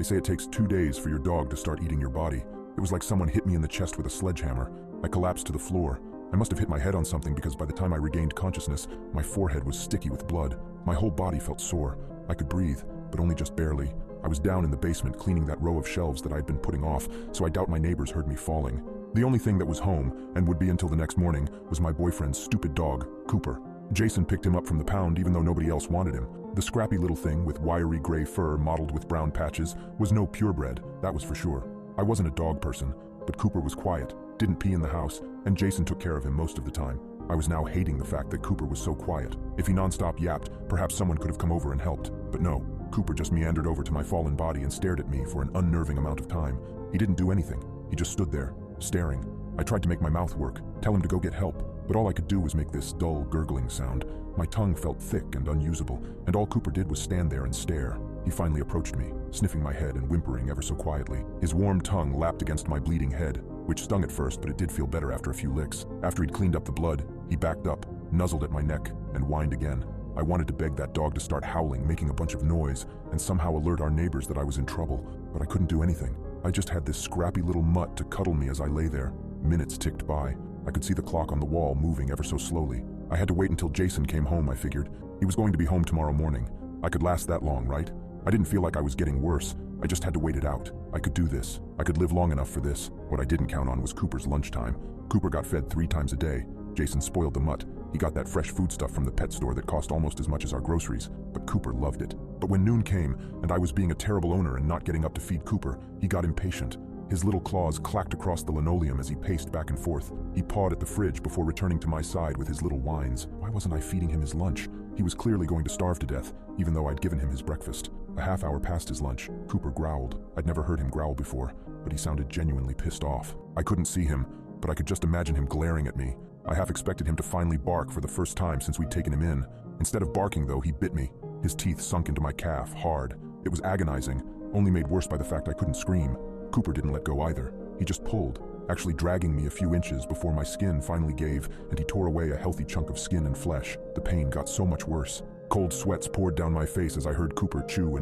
They say it takes 2 days for your dog to start eating your body. It was like someone hit me in the chest with a sledgehammer. I collapsed to the floor. I must have hit my head on something because by the time I regained consciousness, my forehead was sticky with blood. My whole body felt sore. I could breathe, but only just barely. I was down in the basement cleaning that row of shelves that I had been putting off, so I doubt my neighbors heard me falling. The only thing that was home, and would be until the next morning, was my boyfriend's stupid dog, Cooper. Jason picked him up from the pound even though nobody else wanted him. The scrappy little thing with wiry gray fur mottled with brown patches was no purebred, that was for sure. I wasn't a dog person, but Cooper was quiet, didn't pee in the house, and Jason took care of him most of the time. I was now hating the fact that Cooper was so quiet. If he nonstop yapped, perhaps someone could have come over and helped. But no, Cooper just meandered over to my fallen body and stared at me for an unnerving amount of time. He didn't do anything. He just stood there, staring. I tried to make my mouth work, tell him to go get help, but all I could do was make this dull, gurgling sound. My tongue felt thick and unusable, and all Cooper did was stand there and stare. He finally approached me, sniffing my head and whimpering ever so quietly. His warm tongue lapped against my bleeding head, which stung at first, but it did feel better after a few licks. After he'd cleaned up the blood, he backed up, nuzzled at my neck, and whined again. I wanted to beg that dog to start howling, making a bunch of noise, and somehow alert our neighbors that I was in trouble, but I couldn't do anything. I just had this scrappy little mutt to cuddle me as I lay there. Minutes ticked by. I could see the clock on the wall moving ever so slowly. I had to wait until Jason came home, I figured. He was going to be home tomorrow morning. I could last that long, right? I didn't feel like I was getting worse. I just had to wait it out. I could do this. I could live long enough for this. What I didn't count on was Cooper's lunchtime. Cooper got fed 3 times a day. Jason spoiled the mutt. He got that fresh foodstuff from the pet store that cost almost as much as our groceries, but Cooper loved it. But when noon came, and I was being a terrible owner and not getting up to feed Cooper, he got impatient. His little claws clacked across the linoleum as he paced back and forth. He pawed at the fridge before returning to my side with his little whines. Why wasn't I feeding him his lunch? He was clearly going to starve to death, even though I'd given him his breakfast. A half hour past his lunch, Cooper growled. I'd never heard him growl before, but he sounded genuinely pissed off. I couldn't see him, but I could just imagine him glaring at me. I half expected him to finally bark for the first time since we'd taken him in. Instead of barking, though, he bit me. His teeth sunk into my calf, hard. It was agonizing, only made worse by the fact I couldn't scream. Cooper didn't let go either. He just pulled, actually dragging me a few inches before my skin finally gave and he tore away a healthy chunk of skin and flesh. The pain got so much worse. Cold sweats poured down my face as I heard Cooper chew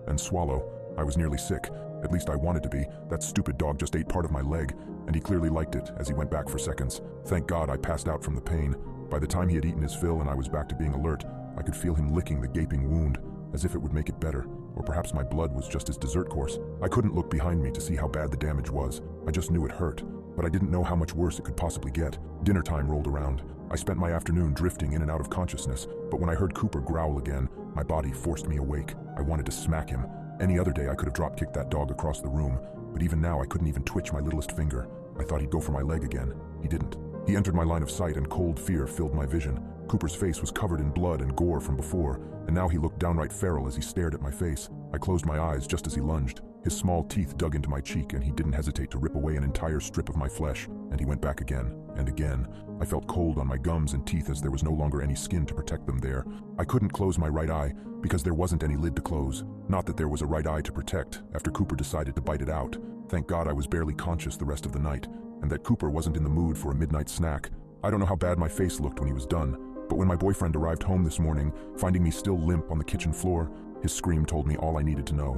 and swallow. I was nearly sick. At least I wanted to be. That stupid dog just ate part of my leg, and he clearly liked it as he went back for seconds. Thank God I passed out from the pain. By the time he had eaten his fill and I was back to being alert, I could feel him licking the gaping wound, as if it would make it better. Or perhaps my blood was just his dessert course. I couldn't look behind me to see how bad the damage was. I just knew it hurt, but I didn't know how much worse it could possibly get. Dinner time rolled around. I spent my afternoon drifting in and out of consciousness, but when I heard Cooper growl again, my body forced me awake. I wanted to smack him. Any other day I could have drop-kicked that dog across the room, but even now I couldn't even twitch my littlest finger. I thought he'd go for my leg again. He didn't. He entered my line of sight and cold fear filled my vision. Cooper's face was covered in blood and gore from before, and now he looked downright feral as he stared at my face. I closed my eyes just as he lunged. His small teeth dug into my cheek and he didn't hesitate to rip away an entire strip of my flesh, and he went back again and again. I felt cold on my gums and teeth as there was no longer any skin to protect them there. I couldn't close my right eye because there wasn't any lid to close. Not that there was a right eye to protect after Cooper decided to bite it out. Thank God I was barely conscious the rest of the night, and that Cooper wasn't in the mood for a midnight snack. I don't know how bad my face looked when he was done, but when my boyfriend arrived home this morning, finding me still limp on the kitchen floor, his scream told me all I needed to know.